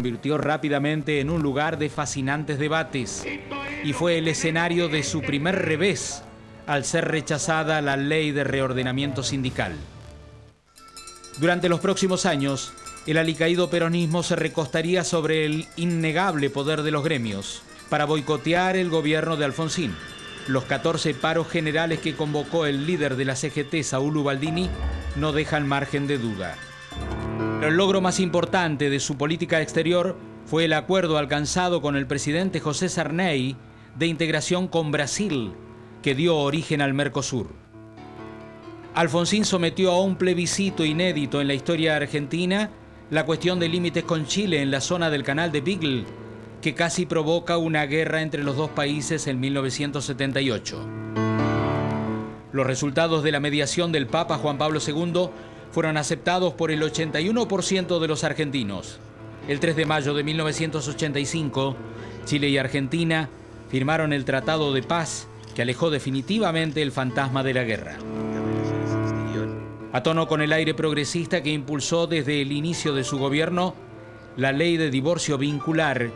convirtió rápidamente en un lugar de fascinantes debates y fue el escenario de su primer revés al ser rechazada la ley de reordenamiento sindical. Durante los próximos años, el alicaído peronismo se recostaría sobre el innegable poder de los gremios para boicotear el gobierno de Alfonsín. Los 14 paros generales que convocó el líder de la CGT, Saúl Ubaldini, no dejan margen de duda. El logro más importante de su política exterior fue el acuerdo alcanzado con el presidente José Sarney de integración con Brasil, que dio origen al Mercosur. Alfonsín sometió a un plebiscito inédito en la historia argentina la cuestión de límites con Chile en la zona del Canal de Beagle, que casi provoca una guerra entre los dos países en 1978. Los resultados de la mediación del Papa Juan Pablo II fueron aceptados por el 81% de los argentinos. El 3 de mayo de 1985, Chile y Argentina firmaron el Tratado de Paz que alejó definitivamente el fantasma de la guerra. A tono con el aire progresista que impulsó desde el inicio de su gobierno, la ley de divorcio vincular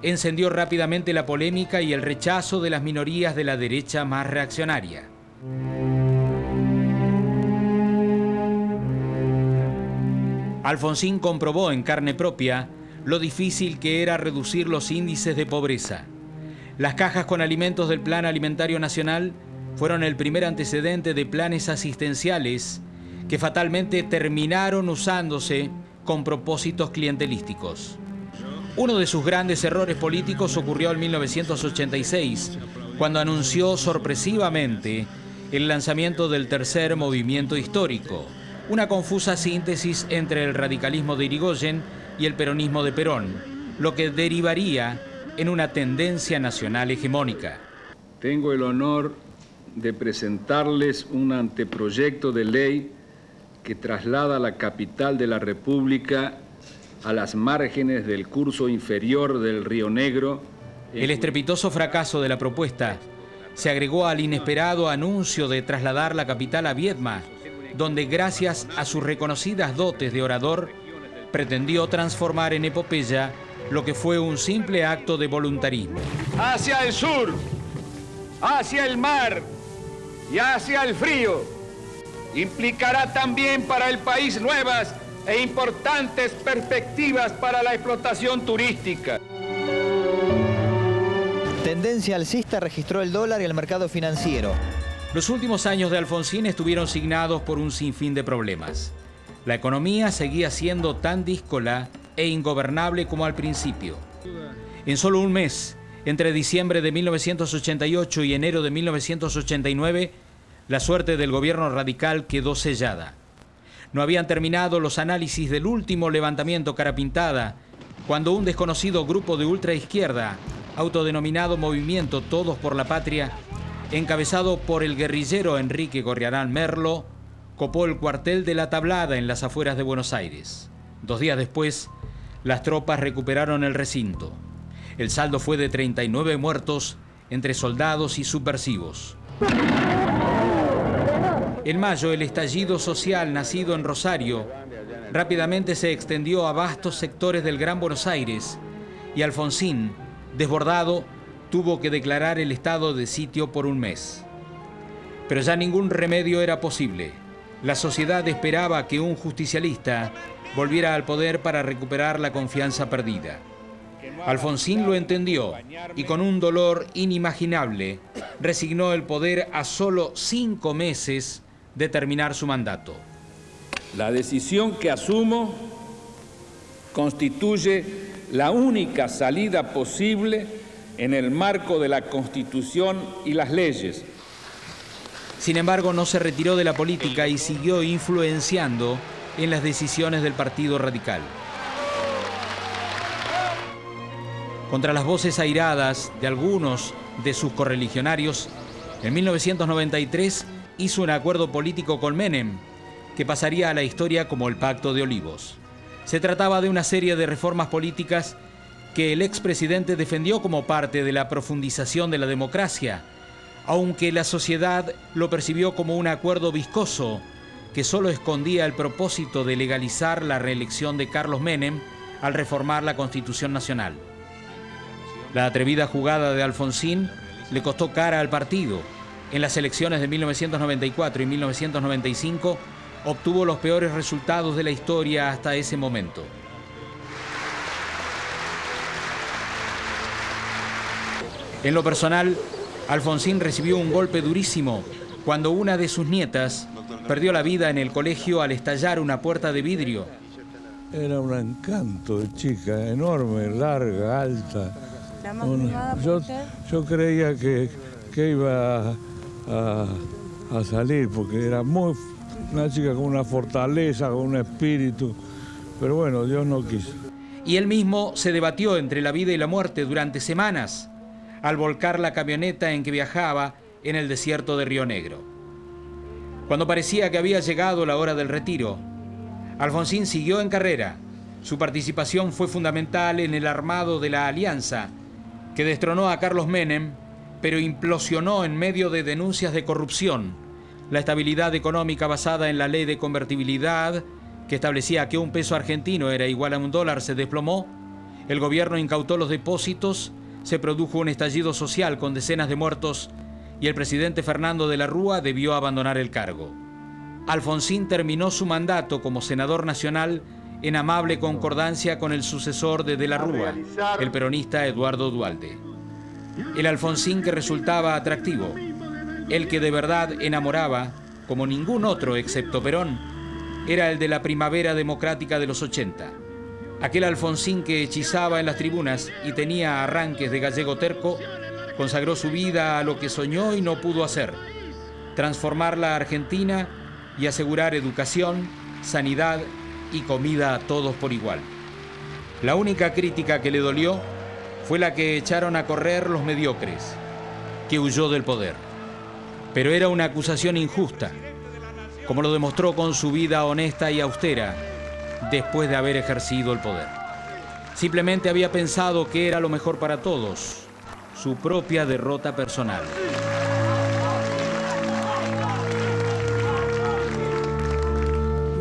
encendió rápidamente la polémica y el rechazo de las minorías de la derecha más reaccionaria. Alfonsín comprobó en carne propia lo difícil que era reducir los índices de pobreza. Las cajas con alimentos del Plan Alimentario Nacional fueron el primer antecedente de planes asistenciales que fatalmente terminaron usándose con propósitos clientelísticos. Uno de sus grandes errores políticos ocurrió en 1986, cuando anunció sorpresivamente el lanzamiento del tercer movimiento histórico, una confusa síntesis entre el radicalismo de Irigoyen y el peronismo de Perón, lo que derivaría en una tendencia nacional hegemónica. Tengo el honor de presentarles un anteproyecto de ley que traslada la capital de la República a las márgenes del curso inferior del Río Negro. El estrepitoso fracaso de la propuesta se agregó al inesperado anuncio de trasladar la capital a Viedma, donde gracias a sus reconocidas dotes de orador, pretendió transformar en epopeya lo que fue un simple acto de voluntarismo. Hacia el sur, hacia el mar y hacia el frío, implicará también para el país nuevas e importantes perspectivas para la explotación turística. Tendencia alcista registró el dólar y el mercado financiero. Los últimos años de Alfonsín estuvieron signados por un sinfín de problemas. La economía seguía siendo tan díscola e ingobernable como al principio. En solo un mes, entre diciembre de 1988 y enero de 1989, la suerte del gobierno radical quedó sellada. No habían terminado los análisis del último levantamiento cara pintada, cuando un desconocido grupo de ultraizquierda, autodenominado Movimiento Todos por la Patria, encabezado por el guerrillero Enrique Gorriarán Merlo, copó el cuartel de La Tablada en las afueras de Buenos Aires. 2 días después, las tropas recuperaron el recinto. El saldo fue de 39 muertos entre soldados y subversivos. En mayo, el estallido social nacido en Rosario rápidamente se extendió a vastos sectores del Gran Buenos Aires y Alfonsín, desbordado, tuvo que declarar el estado de sitio por un mes. Pero ya ningún remedio era posible. La sociedad esperaba que un justicialista volviera al poder para recuperar la confianza perdida. Alfonsín lo entendió y con un dolor inimaginable resignó el poder a solo 5 meses de terminar su mandato. La decisión que asumo constituye la única salida posible en el marco de la Constitución y las leyes. Sin embargo, no se retiró de la política y siguió influenciando en las decisiones del Partido Radical. Contra las voces airadas de algunos de sus correligionarios, en 1993 hizo un acuerdo político con Menem, que pasaría a la historia como el Pacto de Olivos. Se trataba de una serie de reformas políticas que el expresidente defendió como parte de la profundización de la democracia, aunque la sociedad lo percibió como un acuerdo viscoso que solo escondía el propósito de legalizar la reelección de Carlos Menem al reformar la Constitución Nacional. La atrevida jugada de Alfonsín le costó cara al partido. En las elecciones de 1994 y 1995 obtuvo los peores resultados de la historia hasta ese momento. En lo personal, Alfonsín recibió un golpe durísimo cuando una de sus nietas perdió la vida en el colegio al estallar una puerta de vidrio. Era un encanto de chica, enorme, larga, alta. ¿La más mimada por usted? Yo creía que iba a salir, porque era una chica con una fortaleza, con un espíritu, pero bueno, Dios no quiso. Y él mismo se debatió entre la vida y la muerte durante semanas, al volcar la camioneta en que viajaba en el desierto de Río Negro. Cuando parecía que había llegado la hora del retiro, Alfonsín siguió en carrera. Su participación fue fundamental en el armado de la Alianza, que destronó a Carlos Menem, pero implosionó en medio de denuncias de corrupción. La estabilidad económica basada en la ley de convertibilidad, que establecía que un peso argentino era igual a $1, se desplomó. El gobierno incautó los depósitos, se produjo un estallido social con decenas de muertos y el presidente Fernando de la Rúa debió abandonar el cargo. Alfonsín terminó su mandato como senador nacional en amable concordancia con el sucesor de la Rúa, el peronista Eduardo Duhalde. El Alfonsín que resultaba atractivo, el que de verdad enamoraba, como ningún otro excepto Perón, era el de la primavera democrática de los 80. Aquel Alfonsín que hechizaba en las tribunas y tenía arranques de gallego terco, consagró su vida a lo que soñó y no pudo hacer: transformar la Argentina y asegurar educación, sanidad y comida a todos por igual. La única crítica que le dolió fue la que echaron a correr los mediocres, que huyó del poder. Pero era una acusación injusta, como lo demostró con su vida honesta y austera después de haber ejercido el poder. Simplemente había pensado que era lo mejor para todos, su propia derrota personal.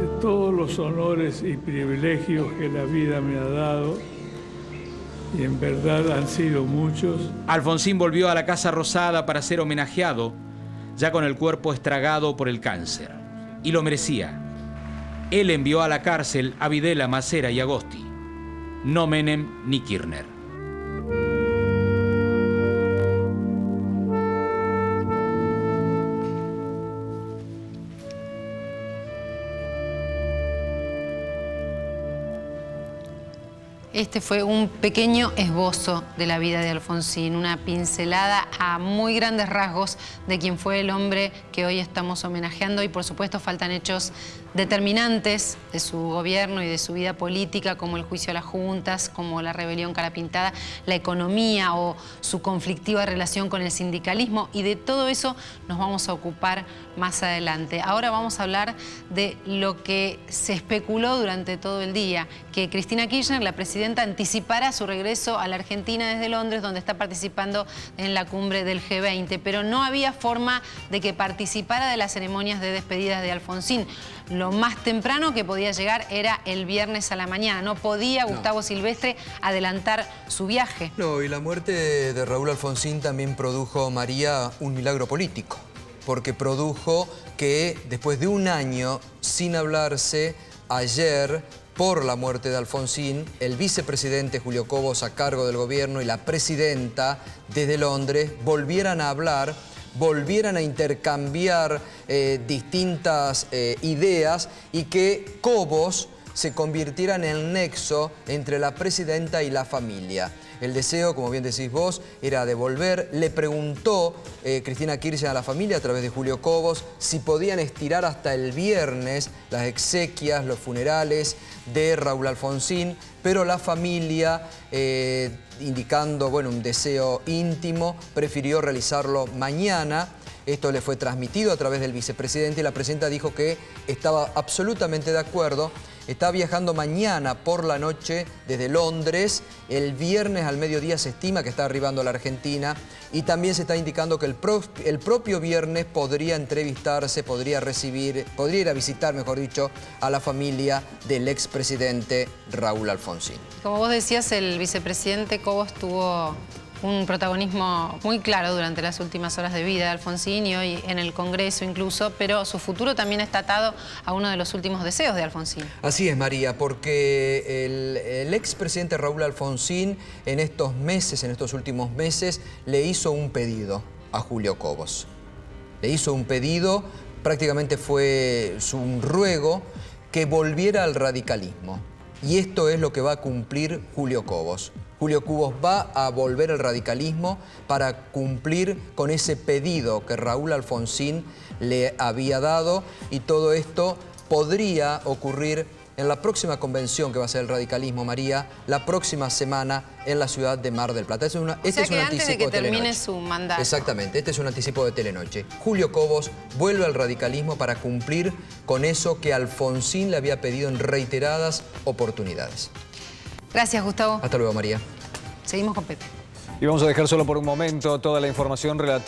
De todos los honores y privilegios que la vida me ha dado, y en verdad han sido muchos, Alfonsín volvió a la Casa Rosada para ser homenajeado, ya con el cuerpo estragado por el cáncer. Y lo merecía. Él envió a la cárcel a Videla, Macera y Agosti, no Menem ni Kirchner. Este fue un pequeño esbozo de la vida de Alfonsín, una pincelada a muy grandes rasgos de quien fue el hombre que hoy estamos homenajeando, y por supuesto faltan hechos determinantes de su gobierno y de su vida política, como el juicio a las juntas, como la rebelión cara pintada, la economía o su conflictiva relación con el sindicalismo, y de todo eso nos vamos a ocupar más adelante. Ahora vamos a hablar de lo que se especuló durante todo el día, que Cristina Kirchner, la presidenta, anticipara su regreso a la Argentina desde Londres, donde está participando en la cumbre del G20, pero no había forma de que participara de las ceremonias de despedida de Alfonsín. Lo más temprano que podía llegar era el viernes a la mañana. No podía Gustavo Silvestre adelantar su viaje. No, y la muerte de Raúl Alfonsín también produjo, María, un milagro político, porque produjo que después de un año sin hablarse, ayer, por la muerte de Alfonsín, el vicepresidente Julio Cobos, a cargo del gobierno, y la presidenta desde Londres volvieran a hablar, volvieran a intercambiar distintas ideas, y que Cobos se convirtiera en el nexo entre la presidenta y la familia. El deseo, como bien decís vos, era de volver. Le preguntó Cristina Kirchner a la familia a través de Julio Cobos si podían estirar hasta el viernes las exequias, los funerales de Raúl Alfonsín, pero la familia, indicando un deseo íntimo, prefirió realizarlo mañana. Esto le fue transmitido a través del vicepresidente, y la presidenta dijo que estaba absolutamente de acuerdo está viajando mañana por la noche desde Londres. El viernes al mediodía se estima que está arribando a la Argentina y también se está indicando que el propio viernes podría entrevistarse, podría ir a visitar, mejor dicho, a la familia del expresidente Raúl Alfonsín. Como vos decías, el vicepresidente Cobos tuvo un protagonismo muy claro durante las últimas horas de vida de Alfonsín y hoy en el Congreso incluso, pero su futuro también está atado a uno de los últimos deseos de Alfonsín. Así es, María, porque el expresidente Raúl Alfonsín en estos últimos meses, le hizo un pedido a Julio Cobos. Le hizo un pedido, prácticamente fue un ruego que volviera al radicalismo. Y esto es lo que va a cumplir Julio Cobos. Julio Cobos va a volver al radicalismo para cumplir con ese pedido que Raúl Alfonsín le había dado, y todo esto podría ocurrir en la próxima convención que va a ser el radicalismo, María, la próxima semana en la ciudad de Mar del Plata. Este es un antes de que termine su mandato. Exactamente, este es un anticipo de Telenoche. Julio Cobos vuelve al radicalismo para cumplir con eso que Alfonsín le había pedido en reiteradas oportunidades. Gracias, Gustavo. Hasta luego, María. Seguimos con Pepe. Y vamos a dejar solo por un momento toda la información relativa